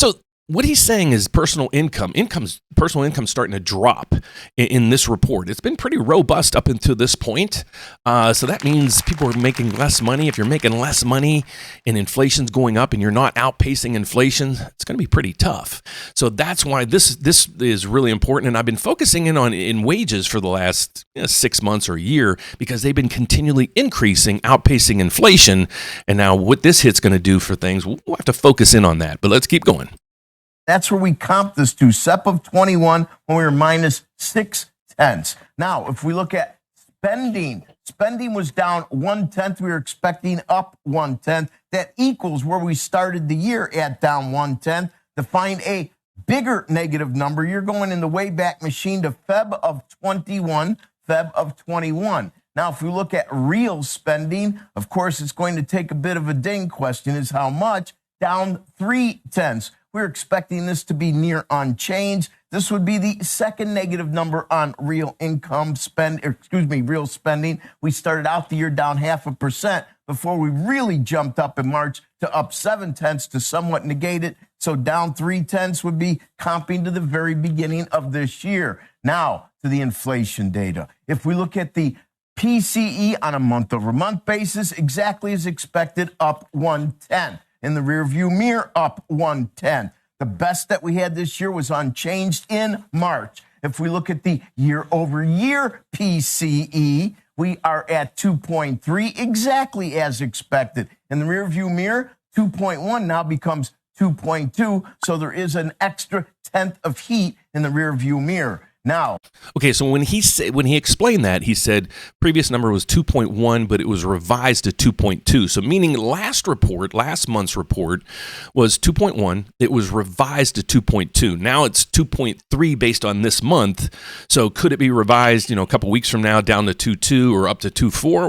So what he's saying is personal income starting to drop in this report. It's been pretty robust up until this point. So that means people are making less money. If you're making less money and inflation's going up and you're not outpacing inflation, it's going to be pretty tough. So that's why this is really important. And I've been focusing in wages for the last 6 months or a year because they've been continually increasing, outpacing inflation. And now what this hit's going to do for things, we'll have to focus in on that. But let's keep going. That's where we comp this to SEP of 21 when we were minus 0.6. Now, if we look at spending was down 0.1. We were expecting up 0.1. That equals where we started the year at down 0.1. To find a bigger negative number, you're going in the Wayback Machine to Feb of 21. Now, if we look at real spending, of course, it's going to take a bit of a ding. Question is how much? Down 0.3. We're expecting this to be near unchanged. This would be the second negative number on real real spending. We started out the year down 0.5% before we really jumped up in March to up 0.7 to somewhat negate it. So down 0.3 would be comping to the very beginning of this year. Now to the inflation data. If we look at the PCE on a month-over-month basis, exactly as expected, up 0.1. In the rearview mirror, up 0.1. The best that we had this year was unchanged in March. If we look at the year-over-year PCE, we are at 2.3, exactly as expected. In the rearview mirror, 2.1 now becomes 2.2, so there is an extra 1/10 of heat in the rearview mirror. Now, okay, so when he explained that, he said previous number was 2.1, but it was revised to 2.2. So meaning last month's report was 2.1. It was revised to 2.2. Now it's 2.3 based on this month. So could it be revised, a couple weeks from now down to 2.2 or up to 2.4?